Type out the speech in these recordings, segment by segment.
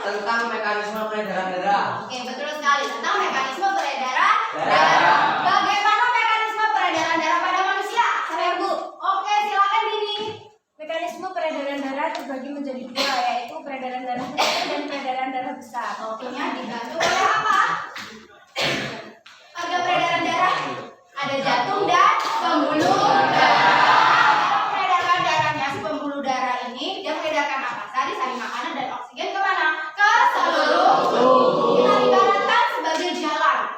tentang mekanisme peredaran darah. Oke, betul sekali, tentang mekanisme peredaran darah. Bagaimana mekanisme peredaran darah pada manusia? Saya Bu. Oke, silakan Dini. Mekanisme peredaran darah terbagi menjadi dua, yaitu peredaran darah kecil dan peredaran darah besar. Oke-nya dibantu oleh apa? Organ peredaran darah ada jantung dan pembuluh darah. Dalam peredaran darahnya si pembuluh darah ini dia mengedarkan apa? Sari-sari makanan dan oksigen kemana? Ke seluruh tubuh. Kita ibaratkan sebagai jalan.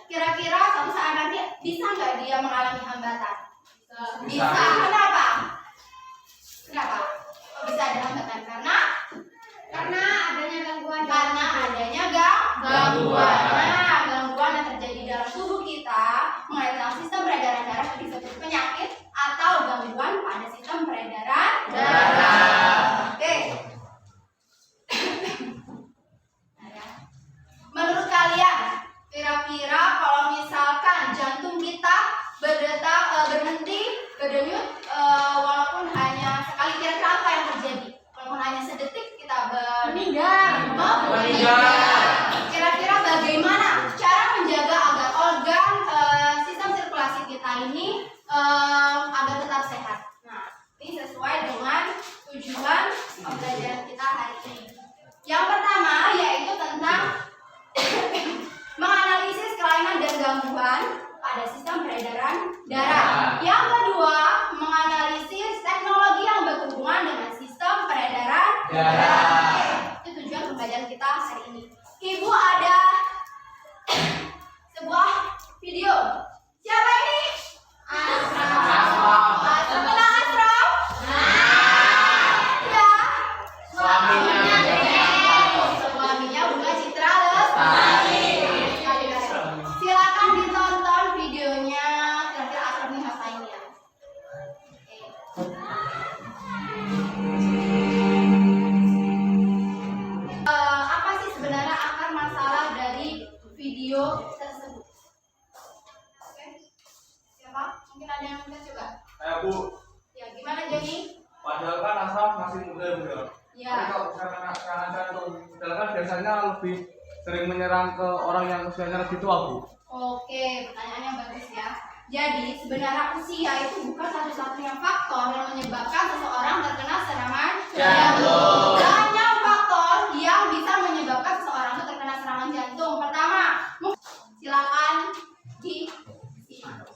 Kira-kira suatu saat nanti bisa nggak dia mengalami hambatan? Bisa. Kenapa? Kok bisa ada hambatan? Karena adanya gangguan. Nah, gangguan yang terjadi dalam tubuh kita mengenai sistem peredaran darah disebut penyakit atau gangguan pada sistem peredaran darah. Oke. Menurut kalian, kira-kira kalau misalkan jantung kita berhenti berdenyut walaupun hanya sekali, kira-kira apa yang terjadi? Walaupun hanya sedetik kita meninggal. Kira-kira bagaimana cara menjaga agar organ sistem sirkulasi kita ini agar tetap sehat? Nah, ini sesuai dengan tujuan pembelajaran kita hari ini. Yang pertama yaitu tentang menganalisis kelainan dan gangguan pada sistem peredaran darah. Yang kedua, menganalisis teknologi yang berhubungan dengan sistem peredaran darah. Itu tujuan pembelajaran kita hari ini. Ibu, ada sebuah video. Siapa ini? Asrom. Kenal Asrom? Ya. Suaminya Bunga Citra Lestari. Silakan ditonton videonya. Kira-kira Asrom ini ngapain ya? Apa sih sebenarnya akar masalah dari video tersebut? Oke. Siapa? Mungkin ada yang bisa coba? Bu. Ya, gimana Joni? Padahal kan Asram masih muda ya. Ya. Tapi kalau misalkan karena jantung, padahal kan biasanya lebih sering menyerang ke orang yang usianya lebih tua, Bu. Oke, pertanyaan yang bagus ya. Jadi sebenarnya usia itu bukan satu-satunya faktor yang menyebabkan seseorang terkena serangan jantung. Banyak faktor yang bisa menyebabkan seseorang itu terkena serangan jantung. Pertama, silakan disimak.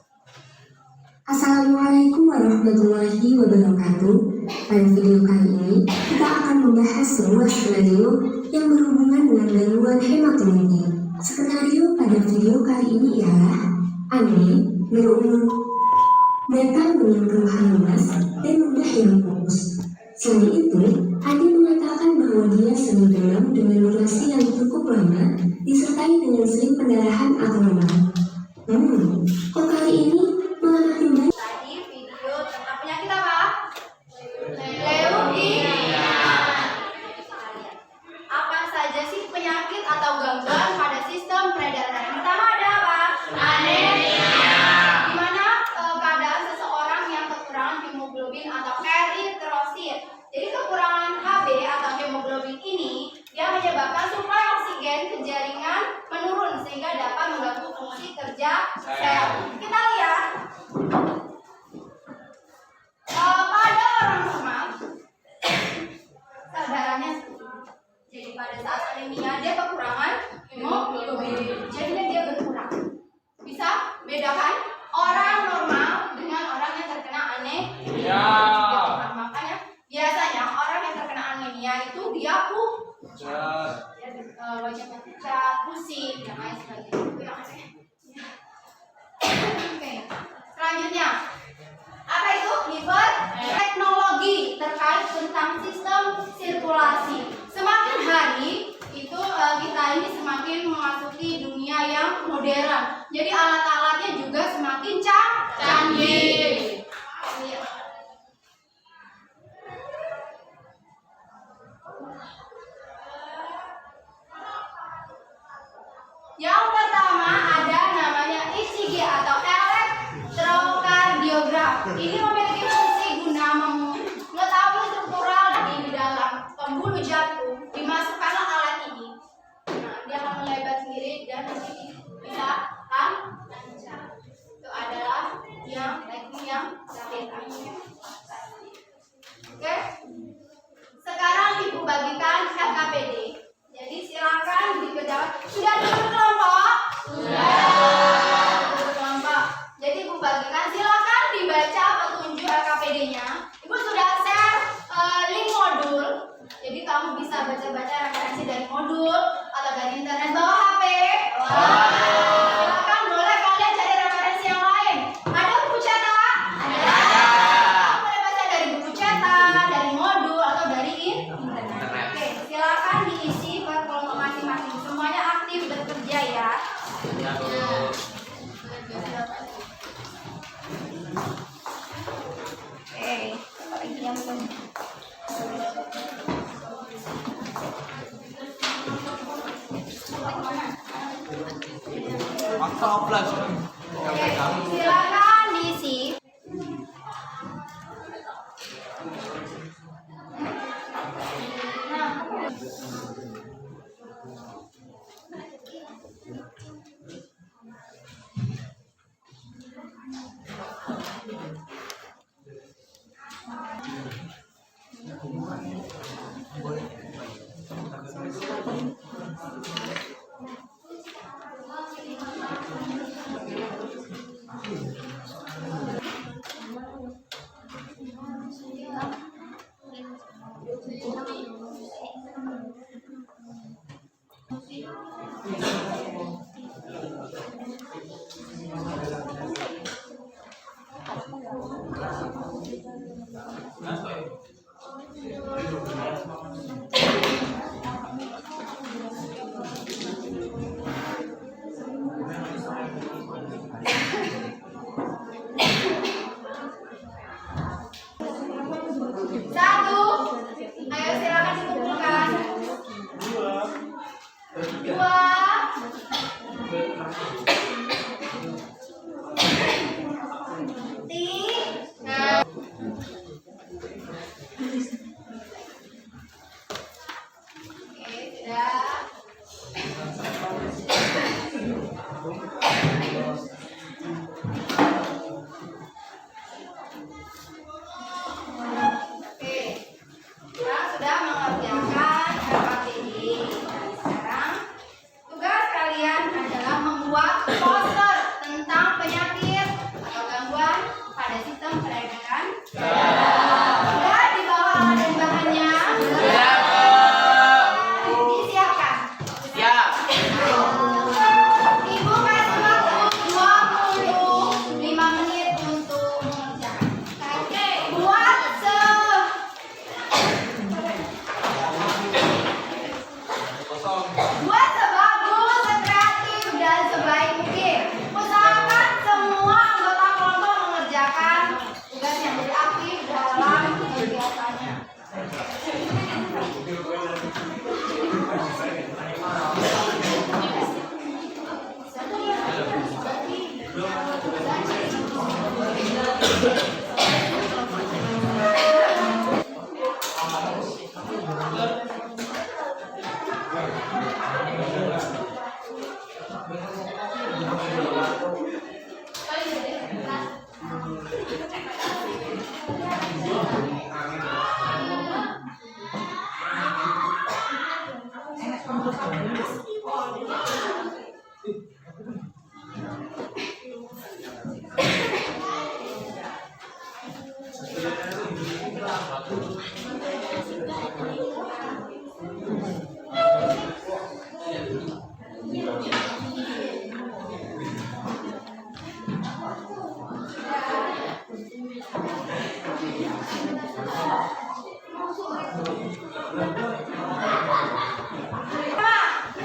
Assalamualaikum warahmatullahi wabarakatuh. Pada video kali ini kita akan membahas sebuah skenario yang berhubungan dengan gangguan hematologi. Skenario pada video kali ini ialah Andi berumur datang dengan keluhan lemas dan mudah hilang fokus. Selain itu, Andi mengatakan bahwa dia sering demam dengan durasi yang cukup lama disertai dengan sering pendarahan atau lemah. Kok kali ini mengalami banyak Tadi video tentang penyakit apa? Leukemia. Apa saja sih penyakit atau gangguan pada sistem peredaran darah? Pertama ada apa? Anemia. Di mana keadaan seseorang yang kekurangan hemoglobin atau eritrosit. Jadi kekurangan Hb atau hemoglobin ini dia menyebabkan suplai oksigen ke jaringan menurun sehingga dapat mengganggu fungsi kerja sel. Kita lihat pada orang normal sel darahnya jadi pada saat anemia dia kekurangan hemoglobin, jadinya dia berkurang. Bisa bedakan orang normal dengan orang yang terkena anemia. Makanya biasanya orang yang terkena anemia itu dia wajahnya pucat, pusing, dan lain sebagainya. Oke. Selanjutnya, apa itu? Teknologi terkait tentang sistem sirkulasi. Semakin hari itu kita ini semakin memasuki dunia yang modern. Jadi alat-alatnya juga semakin canggih. Yang pertama ada namanya ECG atau elektrokardiograf. Ini memiliki fungsi guna mengetahui struktural di dalam pembuluh jantung di mana Toples. Oke, silakan diisi. Satu. Ayo silakan dikumpulkan. Dua. Tiga. Oke, sudah. Oke, kita sudah mengerjakan RKTD. Sekarang tugas kalian adalah membuat poster tentang penyakit atau gangguan pada sistem peredaran. Sudah dibawa alat dan bahannya? Disiapkan. Siap. Ibu kasih waktu 25 menit untuk mengerjakan. Oke, buat sebagus, sekreatif, dan sebaik mungkin. Usahakan semua anggota kelompok mengerjakan tugas yang jadi aktif dalam kegiatannya.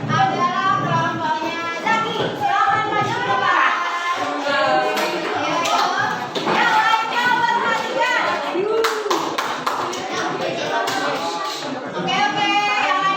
Adalah kelompoknya Zaki. Silakan maju ke depan. Yang lainnya perhatikan. Oke, yang lainnya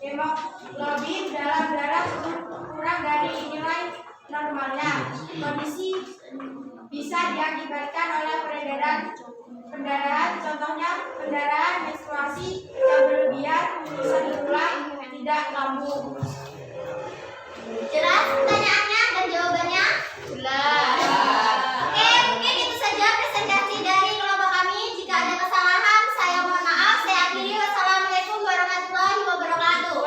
hemoglobin dalam darah kurang dari nilai normalnya. Kondisi bisa diakibatkan oleh peredaran pendarahan, contohnya pendarahan menstruasi yang berlebihan, sering tulang, tidak lambung. Jelas pertanyaannya dan jawabannya? Jelas. Oke, mungkin itu saja presentasi dari kelompok kami. Jika ada kesalahan, saya mohon maaf. Saya akhiri. Wassalamualaikum warahmatullahi wabarakatuh.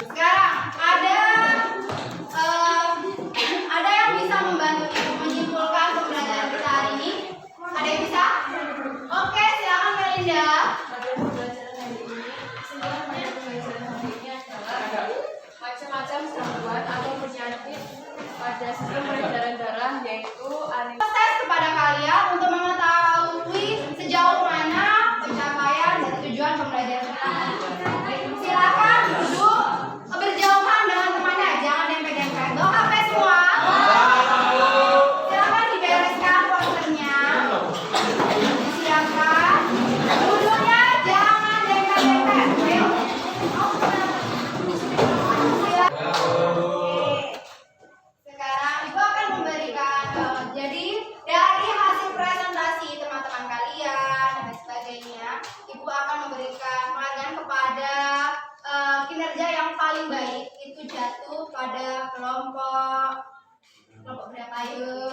Sekarang ada yang bisa membantu ibu menyimpulkan pembelajaran kita hari ini? Ada yang bisa? Oke, silakan Melinda. Macam-macam gangguan atau penyakit pada sistem peredaran darah yaitu anemia. Tes kepada kalian untuk mengetahui sejauh mana pencapaian dan tujuan pembelajaran kita. Silakan duduk berjauhan dengan temannya, jangan dempet-dempet. Bawa HP semua. Silakan dibereskan posternya. Silakan. Duduknya jangan dempet-dempet. Ayo. Sekarang Ibu akan memberikan jadi dari hasil presentasi teman-teman kalian dan sebagainya, Ibu akan memberikan penghargaan kepada kinerja yang paling baik. Itu jatuh pada kelompok berapa yuk?